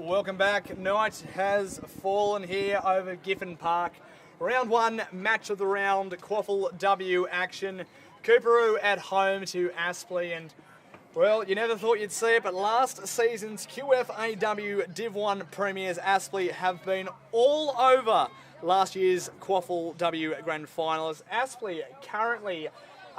Welcome back. Night has fallen here over Giffen Park. Round one, match of the round, Quaffle W action. Coorparoo at home to Aspley, and well, you never thought you'd see it, but last season's QFAW Div 1 premiers, Aspley, have been all over last year's Quaffle W grand finalists. Aspley currently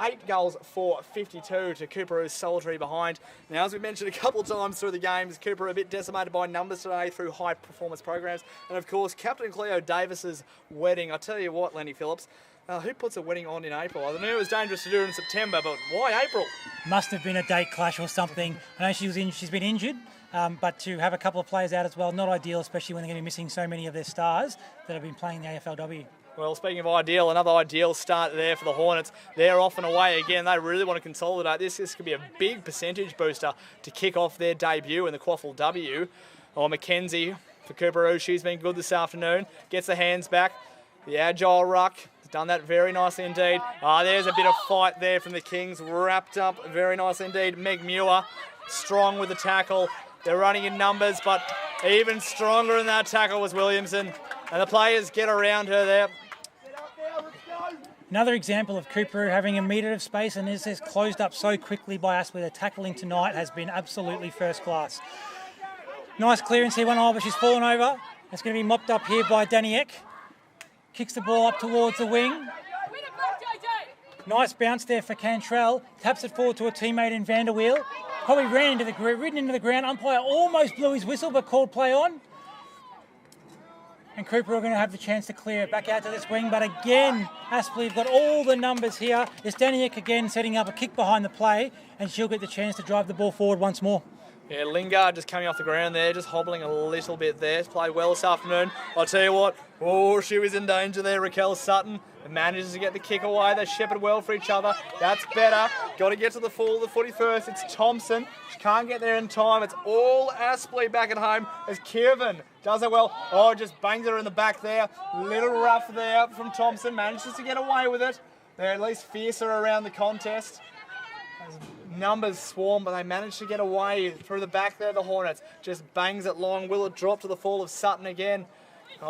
8 goals for 52 to Coorparoo's solitary behind. Now, as we mentioned a couple of times through the games, Coorparoo a bit decimated by numbers today through high performance programs. And of course, Captain Cleo Davis's wedding. I tell you what, Lenny Phillips, who puts a wedding on in April? I knew it was dangerous to do it in September, but why April? Must have been a date clash or something. I know she's been injured, but to have a couple of players out as well, not ideal, especially when they're going to be missing so many of their stars that have been playing the AFLW. Well, speaking of ideal, another ideal start there for the Hornets. They're off and away again. They really want to consolidate this. This could be a big percentage booster to kick off their debut in the Quaffle W. Oh, Mackenzie for Coorparoo. She's been good this afternoon. Gets the hands back. The agile ruck has done that very nicely indeed. There's a bit of fight there from the Kings. Wrapped up very nicely indeed. Meg Muir strong with the tackle. They're running in numbers, but even stronger in that tackle was Williamson. And the players get around her there. Another example of Coorparoo having a metre of space, and this is closed up so quickly by us with the tackling tonight has been absolutely first class. Nice clearance here, but she's fallen over. It's going to be mopped up here by Daniek. Kicks the ball up towards the wing. Nice bounce there for Cantrell. Taps it forward to a teammate in Vanderweel. Probably ridden into the ground. Umpire almost blew his whistle but called play on. And Coorparoo are going to have the chance to clear it back out to this wing. But again, Aspley have got all the numbers here. It's Daniek again setting up a kick behind the play, and she'll get the chance to drive the ball forward once more. Yeah, Lingard just coming off the ground there, just hobbling a little bit there. Played well this afternoon. I'll tell you what, she was in danger there, Raquel Sutton. Manages to get the kick away. They shepherd well for each other. That's better. Got to get to the full of the footy first. It's Thompson. She can't get there in time. It's all Aspley back at home as Kieran does it well. Just bangs her in the back there. Little rough there from Thompson. Manages to get away with it. They're at least fiercer around the contest. As numbers swarm, but they manage to get away through the back there. The Hornets just bangs it long. Will it drop to the fall of Sutton again?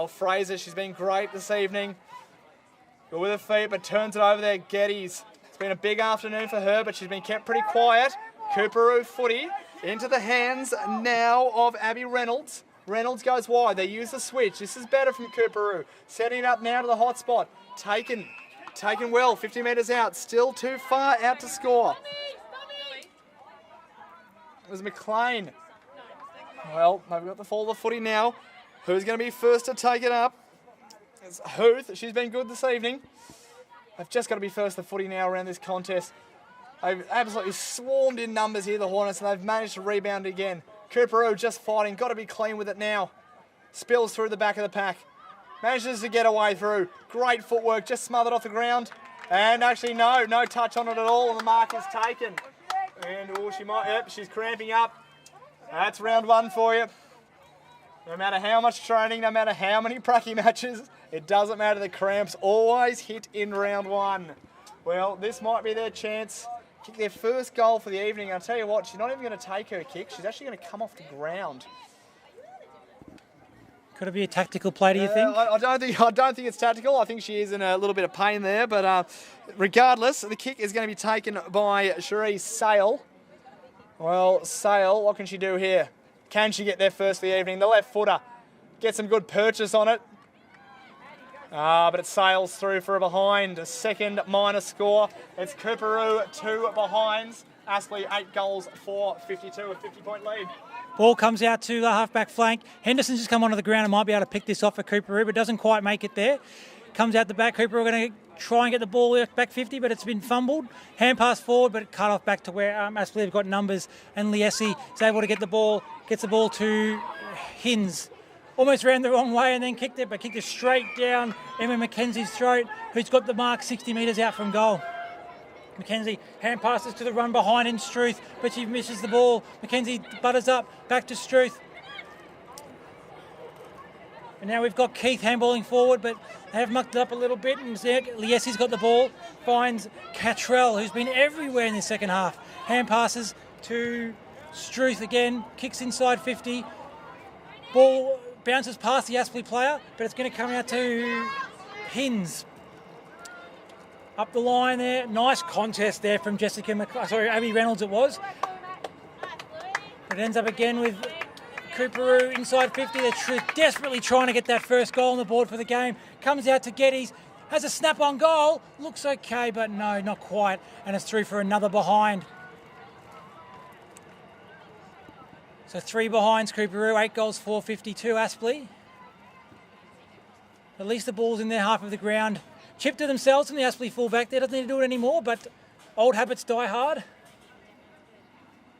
Fraser, she's been great this evening. Good with her feet, but turns it over there. Geddes. It's been a big afternoon for her, but she's been kept pretty quiet. Coorparoo footy into the hands now of Abby Reynolds. Reynolds goes wide. They use the switch. This is better from Coorparoo. Setting it up now to the hot spot. Taken well. 50 metres out. Still too far out to score. It was McLean. Well, they've got the fall of the footy now. Who's going to be first to take it up? It's Huth. She's been good this evening. They've just got to be first to footy now around this contest. They've absolutely swarmed in numbers here, the Hornets, and they've managed to rebound again. Coorparoo just fighting. Got to be clean with it now. Spills through the back of the pack. Manages to get away through. Great footwork. Just smothered off the ground. And actually, no touch on it at all. And the mark is taken. And she's cramping up. That's round one for you. No matter how much training, no matter how many pracky matches, it doesn't matter. The cramps always hit in round one. Well, this might be their chance. Kick their first goal for the evening. I'll tell you what, she's not even going to take her kick. She's actually going to come off the ground. Could it be a tactical play, do you think? I don't think it's tactical. I think she is in a little bit of pain there. But regardless, the kick is going to be taken by Cherie Sale. Well, Sale, what can she do here? Can she get there first for the evening? The left footer. Get some good purchase on it. But it sails through for a behind. A second minor score. It's Coorparoo 2 behinds. Aspley 8 goals for 52, a 50-point lead. Ball comes out to the half-back flank. Henderson's just come onto the ground and might be able to pick this off for Coorparoo, but doesn't quite make it there. Comes out the back. Coorparoo are going to try and get the ball back 50, but it's been fumbled. Hand pass forward, but cut off back to where Aspley have got numbers, and Liesi is able to get the ball, gets the ball to Hins. Almost ran the wrong way and then kicked it straight down Emma Mackenzie's throat, who's got the mark 60 metres out from goal. Mackenzie hand passes to the run behind in Struth, but she misses the ball. Mackenzie butters up, back to Struth. And now we've got Keith handballing forward, but they have mucked it up a little bit. And Liesi's got the ball, finds Catrell, who's been everywhere in the second half. Hand passes to Struth again, kicks inside 50. Ball bounces past the Aspley player, but it's going to come out to Hins. Up the line there. Nice contest there from Abby Reynolds it was. It ends up again with Coorparoo inside 50. They're desperately trying to get that first goal on the board for the game. Comes out to Geddes. Has a snap-on goal. Looks okay, but no, not quite. And it's through for another behind. So 3 behinds, Coorparoo. 8 goals, 452, Aspley. At least the ball's in their half of the ground. Chip to themselves from the Aspley fullback there. Doesn't need to do it anymore, but old habits die hard.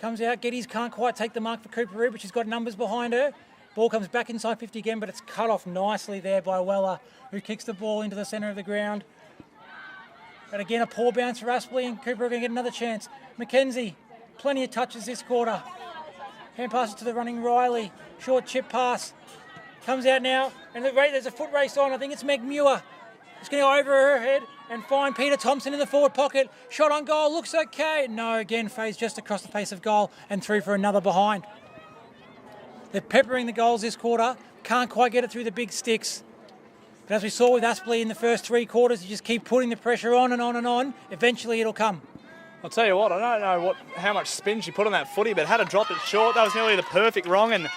Comes out. Geddes can't quite take the mark for Coorparoo, but she's got numbers behind her. Ball comes back inside 50 again, but it's cut off nicely there by Weller, who kicks the ball into the centre of the ground. But again, a poor bounce for Aspley, and Coorparoo going to get another chance. Mackenzie, plenty of touches this quarter. Hand passes to the running Riley. Short chip pass. Comes out now, and there's a foot race on. I think it's Meg Muir. It's going to go over her head and find Peter Thompson in the forward pocket. Shot on goal, looks okay. No, again, phased just across the face of goal and through for another behind. They're peppering the goals this quarter. Can't quite get it through the big sticks. But as we saw with Aspley in the first 3 quarters, you just keep putting the pressure on and on and on. Eventually it'll come. I'll tell you what, I don't know how much spin she put on that footy, but had to drop it short. That was nearly the perfect wrong, and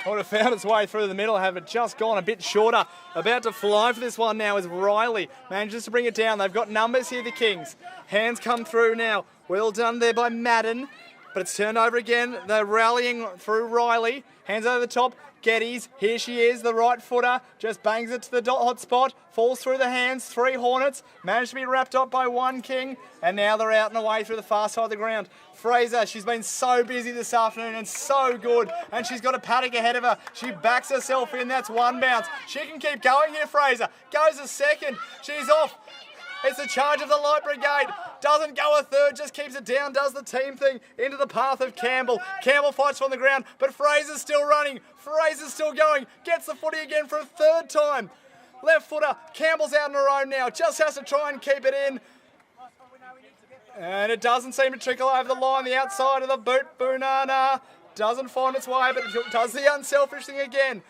would have found its way through the middle, have it just gone a bit shorter. About to fly for this one now is Riley. Manages to bring it down. They've got numbers here, the Kings. Hands come through now. Well done there by Madden, but it's turned over again. They're rallying through Riley. Hands over the top. Geddes, here she is, the right footer, just bangs it to the hot spot, falls through the hands, 3 Hornets, managed to be wrapped up by 1 King, and now they're out and away through the far side of the ground. Fraser, she's been so busy this afternoon and so good, and she's got a paddock ahead of her. She backs herself in, that's 1 bounce. She can keep going here, Fraser. Goes a second, she's off. It's the charge of the Light Brigade. Doesn't go a third, just keeps it down, does the team thing into the path of Campbell. Campbell fights from the ground, but Fraser's still running. Fraser's still going. Gets the footy again for a 3rd time. Left footer. Campbell's out on her own now. Just has to try and keep it in. And it doesn't seem to trickle over the line. The outside of the boot. Bunana doesn't find its way, but it does the unselfish thing again.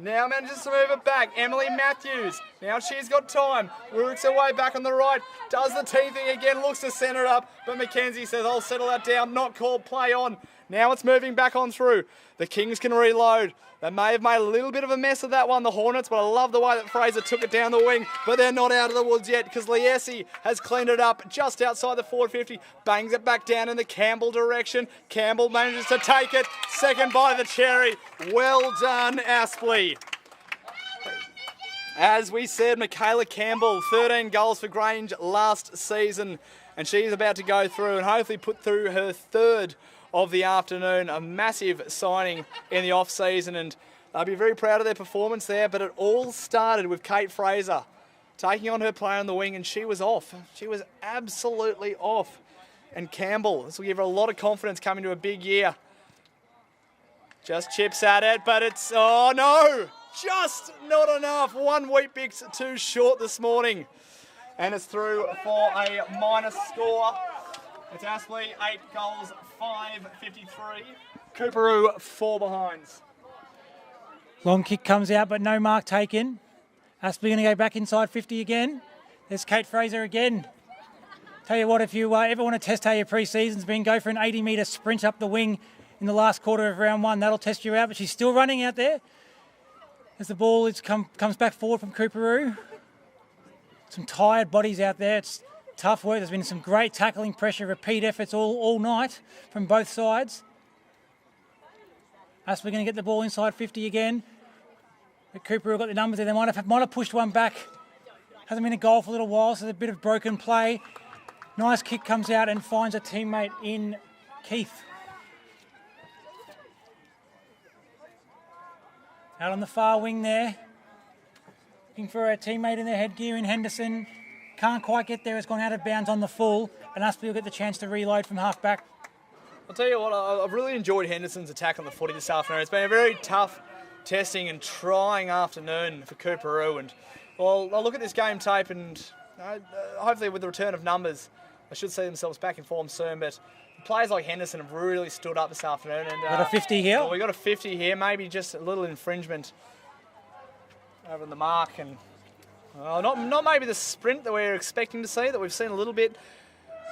Now manages to move it back. Emily Matthews. Now she's got time. Works her way back on the right. Does the T thing again. Looks to centre it up. But Mackenzie says, I'll settle that down. Not called. Play on. Now it's moving back on through. The Kings can reload. They may have made a little bit of a mess of that one, the Hornets, but I love the way that Fraser took it down the wing. But they're not out of the woods yet because Liesi has cleaned it up just outside the forward 50. Bangs it back down in the Campbell direction. Campbell manages to take it. Second by the cherry. Well done, Aspley. As we said, Michaela Campbell, 13 goals for Grange last season. And she's about to go through and hopefully put through her 3rd of the afternoon. A massive signing in the off-season, and they'll be very proud of their performance there. But it all started with Kate Fraser taking on her player on the wing, and she was off. She was absolutely off. And Campbell, this will give her a lot of confidence coming to a big year. Just chips at it, but it's, oh no! Just not enough. 1 Weet-Bix too short this morning. And it's through for a minus score. It's Aspley, 8 goals, 553. Coorparoo, 4 behinds. Long kick comes out, but no mark taken. Aspley going to go back inside 50 again. There's Kate Fraser again. Tell you what, if you ever want to test how your pre-season's been, go for an 80-metre sprint up the wing in the last quarter of round 1. That'll test you out, but she's still running out there. As the ball comes back forward from Coorparoo. Some tired bodies out there. It's tough work. There's been some great tackling pressure, repeat efforts all night from both sides. Aspley going to get the ball inside 50 again. But Coorparoo got the numbers there. They might have pushed one back. Hasn't been a goal for a little while, so there's a bit of broken play. Nice kick comes out and finds a teammate in Keith. Out on the far wing there. Looking for a teammate in their headgear in Henderson. Can't quite get there. It's gone out of bounds on the full. And Aspley will get the chance to reload from half back. I'll tell you what, I've really enjoyed Henderson's attack on the footy this afternoon. It's been a very tough testing and trying afternoon for Coorparoo. And well, I'll look at this game tape and hopefully with the return of numbers, they should see themselves back in form soon. But players like Henderson have really stood up this afternoon. And Got a 50 here? Well, we got a 50 here, maybe just a little infringement over the mark. And not maybe the sprint that we're expecting to see, that we've seen a little bit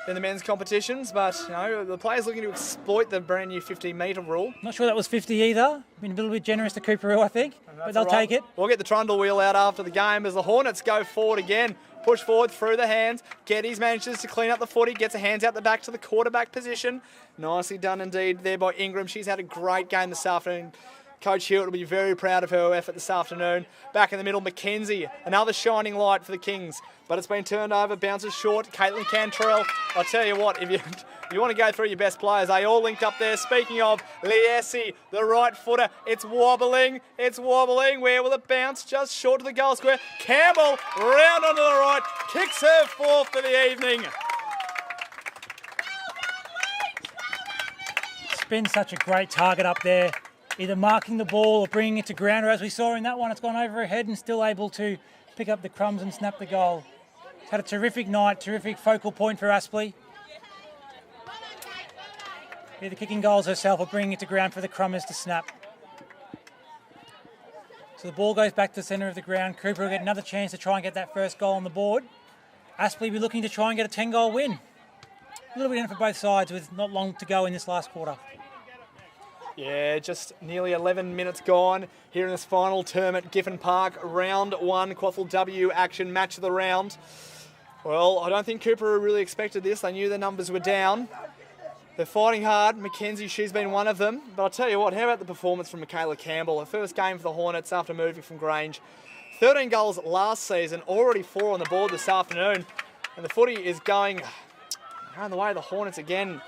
in the men's competitions, but the players looking to exploit the brand new 50-metre rule. Not sure that was 50 either. Been a little bit generous to Coorparoo, I think, but they'll take it. We'll get the trundle wheel out after the game as the Hornets go forward again. Push forward through the hands. Geddes manages to clean up the footy, gets her hands out the back to the quarterback position. Nicely done indeed there by Ingram. She's had a great game this afternoon. Coach Hewitt will be very proud of her effort this afternoon. Back in the middle, Mackenzie, another shining light for the Kings. But it's been turned over, bounces short. Caitlin Cantrell, I tell you what, if you want to go through your best players, they all linked up there. Speaking of, Liesi, the right footer, it's wobbling. Where will it bounce? Just short of the goal square. Campbell, round onto the right, kicks her fourth for the evening. It's been such a great target up there, either marking the ball or bringing it to ground, or as we saw in that one, it's gone over her head and still able to pick up the crumbs and snap the goal. It's had a terrific night, terrific focal point for Aspley. Either kicking goals herself or bringing it to ground for the crumbers to snap. So the ball goes back to the centre of the ground. Cooper will get another chance to try and get that first goal on the board. Aspley will be looking to try and get a 10-goal win. A little bit in for both sides with not long to go in this last quarter. Yeah, just nearly 11 minutes gone here in this final term at Giffen Park. Round 1, Quaffle W action, match of the round. Well, I don't think Coorparoo really expected this. They knew their numbers were down. They're fighting hard. Mackenzie, she's been one of them. But I'll tell you what, how about the performance from Michaela Campbell? Her first game for the Hornets after moving from Grange. 13 goals last season, already 4 on the board this afternoon. And the footy is going around the way of the Hornets again,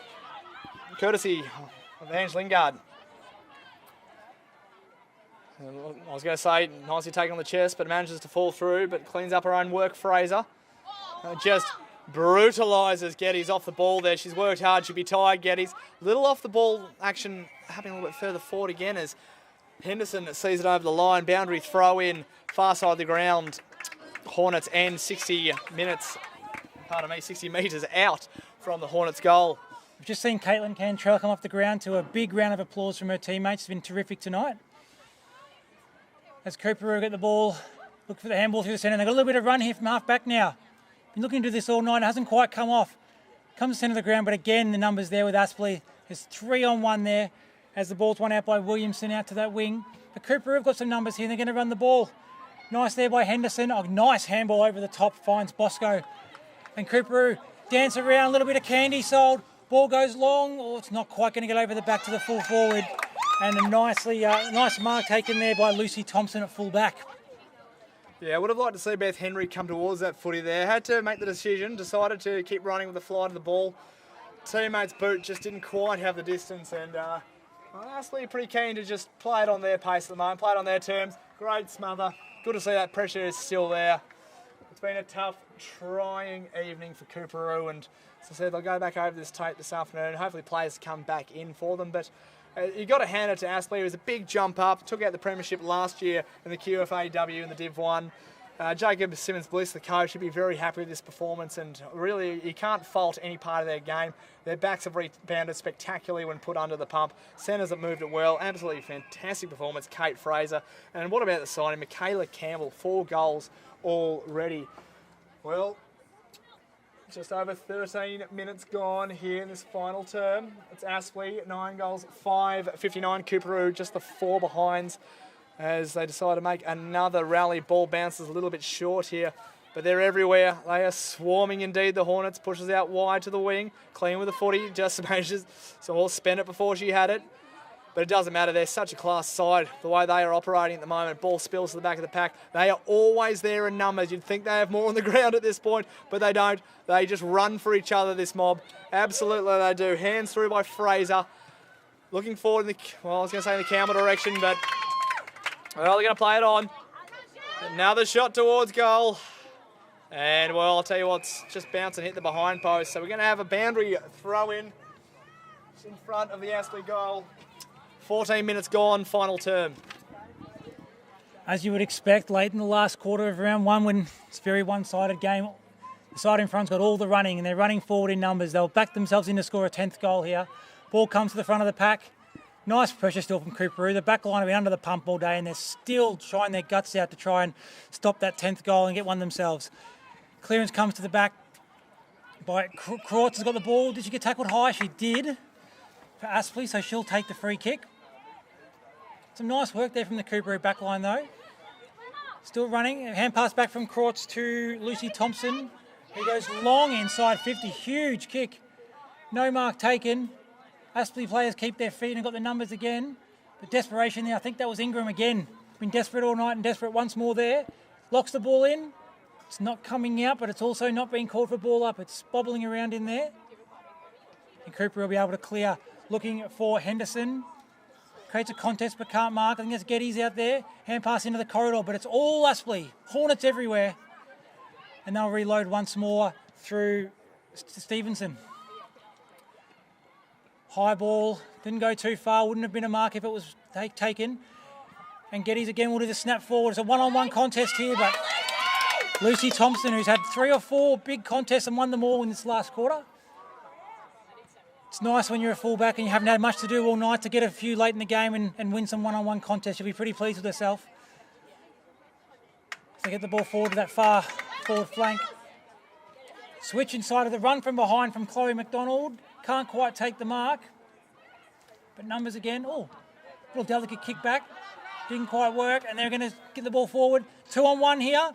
courtesy of Ange Lingard. I was going to say, nicely taken on the chest, but manages to fall through, but cleans up her own work, Fraser. Just brutalises Geddes off the ball there. She's worked hard, she'll be tired, Geddes. Little off the ball action happening a little bit further forward again as Henderson sees it over the line. Boundary throw in, far side of the ground. Hornets end 60 metres out from the Hornets goal. We've just seen Caitlin Cantrell come off the ground to a big round of applause from her teammates. It's been terrific tonight. As Coorparoo get the ball, look for the handball through the centre. They've got a little bit of run here from half back now. Been looking to do this all night. It hasn't quite come off. Comes to centre of the ground, but again, the numbers there with Aspley. There's 3-on-1 there as the ball's won out by Williamson out to that wing. But Coorparoo have got some numbers here. They're going to run the ball. Nice there by Henderson. A nice handball over the top, finds Bosco. And Coorparoo dance around, a little bit of candy sold. Ball goes long. Oh, it's not quite going to get over the back to the full forward. And a nice mark taken there by Lucy Thompson at full back. Yeah, I would have liked to see Beth Henry come towards that footy there. Had to make the decision, decided to keep running with the flight of the ball. Teammates' boot just didn't quite have the distance, and honestly pretty keen to just play it on their pace at the moment, play it on their terms. Great smother. Good to see that pressure is still there. It's been a tough, trying evening for Coorparoo, and as I said, they'll go back over this tape this afternoon. Hopefully players come back in for them, but you got to hand it to Aspley. It was a big jump up. Took out the premiership last year in the QFAW in the Div 1. Jacob Simmons-Bliss, the coach, should be very happy with this performance, and really you can't fault any part of their game. Their backs have rebounded spectacularly when put under the pump. Centres have moved it well. Absolutely fantastic performance, Kate Fraser. And what about the signing? Michaela Campbell, 4 goals already. Well, just over 13 minutes gone here in this final term. It's Aspley, 9 goals, 5-59. Coorparoo, just the 4 behinds as they decide to make another rally. Ball bounces a little bit short here, but they're everywhere. They are swarming indeed. The Hornets pushes out wide to the wing. Clean with the footy, just manages to all spend it before she had it. But it doesn't matter. They're such a class side, the way they are operating at the moment. Ball spills to the back of the pack. They are always there in numbers. You'd think they have more on the ground at this point, but they don't. They just run for each other, this mob. Absolutely they do. Hands through by Fraser. Looking forward in the, well, I was going to say in the Campbell direction, but well, they're going to play it on. Another shot towards goal. And, well, I'll tell you what, it's just bounce and hit the behind post. So we're going to have a boundary throw in front of the Aspley goal. 14 minutes gone, final term. As you would expect, late in the last quarter of round 1, when it's a very one-sided game, the The side in front's got all the running, and they're running forward in numbers. They'll back themselves in to score a 10th goal here. Ball comes to the front of the pack. Nice pressure still from Coorparoo. The back line have been under the pump all day, and they're still trying their guts out to try and stop that 10th goal and get one themselves. Clearance comes to the back by Krautz has got the ball. Did she get tackled high? She did for Aspley, so she'll take the free kick. Some nice work there from the Coorparoo back line though. Still running. Hand pass back from Krautz to Lucy Thompson. He goes long inside 50. Huge kick. No mark taken. Aspley players keep their feet and got the numbers again. The desperation there, I think that was Ingram again. Been desperate all night and desperate once more there. Locks the ball in. It's not coming out, but it's also not being called for ball up. It's bobbling around in there. And Cooper will be able to clear. Looking for Henderson. Creates a contest but can't mark. I think that's Geddes out there. Hand pass into the corridor, but it's all Aspley. Hornets everywhere. And they'll reload once more through Stevenson. High ball, didn't go too far, wouldn't have been a mark if it was taken. And Geddes again will do the snap forward. It's a one-on-one contest here, but Lucy Thompson, who's had 3 or 4 big contests and won them all in this last quarter. It's nice when you're a fullback and you haven't had much to do all night to get a few late in the game and win some one-on-one contests. You'll be pretty pleased with herself. So get the ball forward to that far forward flank. Switch inside of the run from behind from Chloe McDonald. Can't quite take the mark. But numbers again. Oh, little delicate kick back. Didn't quite work. And they're going to get the ball forward. 2-on-1 here.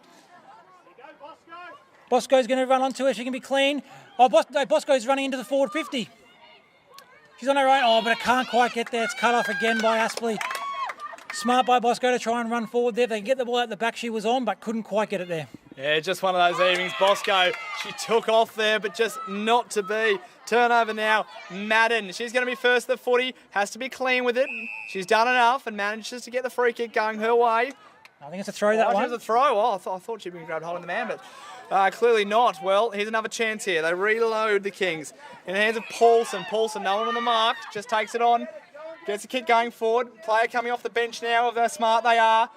Bosco's going to run onto her. She can be clean. Oh, Bosco's running into the forward 50. She's on her own. Oh, but it can't quite get there. It's cut off again by Aspley. Smart by Bosco to try and run forward there. They can get the ball out the back she was on, but couldn't quite get it there. Yeah, just one of those evenings. Bosco, she took off there, but just not to be. Turnover now. Madden, she's going to be first at the footy. Has to be clean with it. She's done enough and manages to get the free kick going her way. I think it's a throw, that one. It was a throw. Oh, I thought she'd been grabbed holding the man, but clearly not. Well, here's another chance here. They reload the Kings. In the hands of Paulson. Paulson, no one on the mark. Just takes it on. Gets the kick going forward. Player coming off the bench now of how smart they are.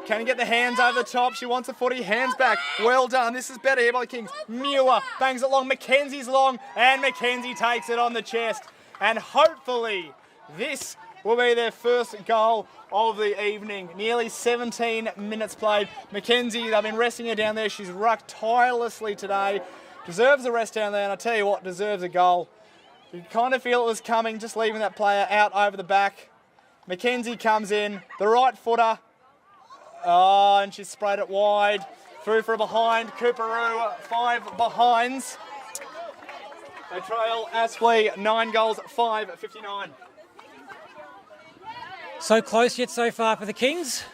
Can he get the hands over the top? She wants the footy. Hands back. Well done. This is better here by the Kings. Muir bangs it long. Mackenzie's long. And Mackenzie takes it on the chest. And hopefully this will be their first goal of the evening. Nearly 17 minutes played. Mackenzie, they've been resting her down there. She's rucked tirelessly today. Deserves a rest down there. And I tell you what, deserves a goal. You kind of feel it was coming, just leaving that player out over the back. Mackenzie comes in, the right footer. Oh, and she sprayed it wide. Through for a behind. Coorparoo, 5 behinds. They trail Aspley, 9 goals, 5-59. So close yet so far for the Kings.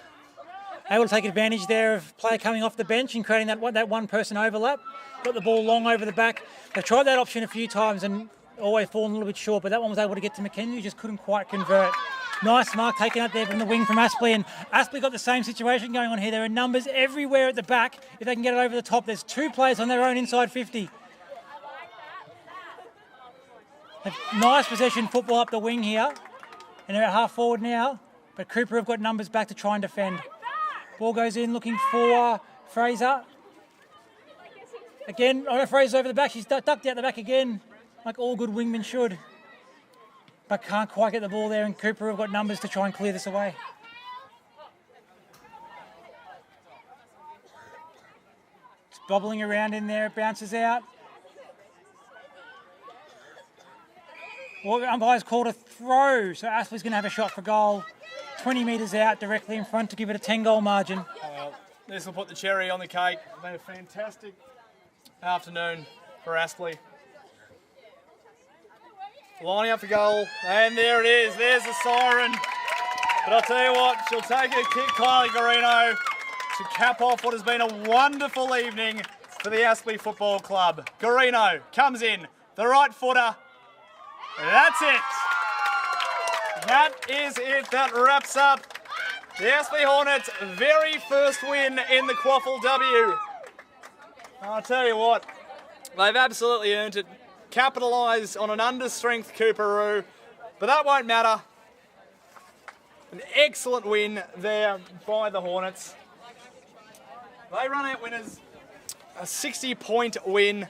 Able to take advantage there of player coming off the bench and creating that one-person overlap. Got the ball long over the back. They've tried that option a few times and always fallen a little bit short, but that one was able to get to Mackenzie, just couldn't quite convert. Nice mark taken out there from the wing from Aspley, and Aspley got the same situation going on here. There are numbers everywhere at the back. If they can get it over the top, there's 2 players on their own inside 50. A nice possession football up the wing here, and they're at half forward now, but Cooper have got numbers back to try and defend. Ball goes in looking for Fraser. Again, Fraser's over the back. She's ducked out the back again, like all good wingmen should. But can't quite get the ball there, and Cooper have got numbers to try and clear this away. It's bobbling around in there, it bounces out. Well, the umpire's called a throw, so Aspley's going to have a shot for goal. 20 metres out, directly in front to give it a 10-goal margin. Well, this will put the cherry on the cake. It's been a fantastic afternoon for Aspley. Lining up for goal, and there it is. There's the siren. But I'll tell you what, she'll take a kick, Kylie Garino, to cap off what has been a wonderful evening for the Aspley Football Club. Garino comes in, the right footer. That's it. That is it. That wraps up the Aspley Hornets' very first win in the Quaffle W. I'll tell you what, they've absolutely earned it. Capitalised on an understrength Coorparoo, but that won't matter. An excellent win there by the Hornets. They run out winners a 60-point win.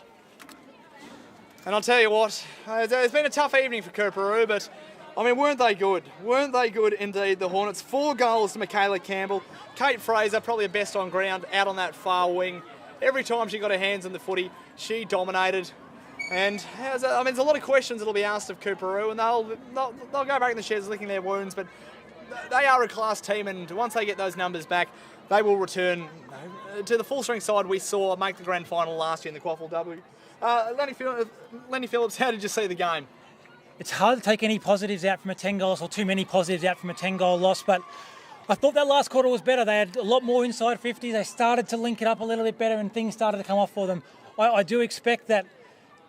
And I'll tell you what, it's been a tough evening for Coorparoo, but I mean, weren't they good? Weren't they good indeed, the Hornets? 4 goals to Michaela Campbell. Kate Fraser, probably the best on ground, out on that far wing. Every time she got her hands on the footy, she dominated. And I mean, there's a lot of questions that'll be asked of Coorparoo, and they'll go back in the sheds licking their wounds, but they are a class team, and once they get those numbers back, they will return to the full-strength side we saw make the grand final last year in the Quaffle W. Lenny Phillips, how did you see the game? It's hard to take any positives out from a 10 goals or too many positives out from a 10-goal loss, but I thought that last quarter was better. They had a lot more inside 50. They started to link it up a little bit better and things started to come off for them. I do expect that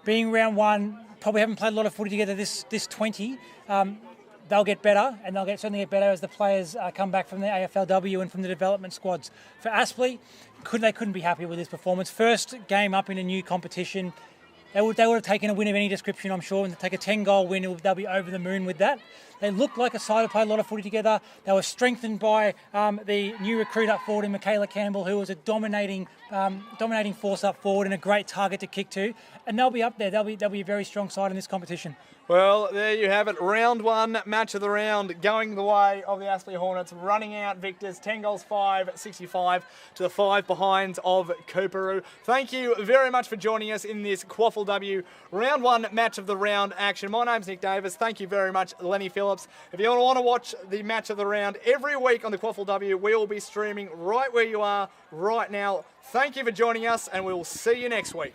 being round one, probably haven't played a lot of footy together this 20, they'll get better, and they'll certainly get better as the players come back from the AFLW and from the development squads. For Aspley, they couldn't be happy with his performance. First game up in a new competition. They would have taken a win of any description, I'm sure, and to take a 10-goal win, they'll be over the moon with that. They looked like a side who played a lot of footy together. They were strengthened by the new recruit up forward in Michaela Campbell, who was a dominating force up forward and a great target to kick to. And they'll be up there. They'll be a very strong side in this competition. Well, there you have it. Round one, match of the round, going the way of the Aspley Hornets, running out victors, 10 goals 5-65 to the 5 behinds of Coorparoo. Thank you very much for joining us in this Quaffle W round one, match of the round action. My name's Nick Davis. Thank you very much, Lenny Phillips. If you want to watch the match of the round every week on the Quaffle W, we will be streaming right where you are right now. Thank you for joining us, and we will see you next week.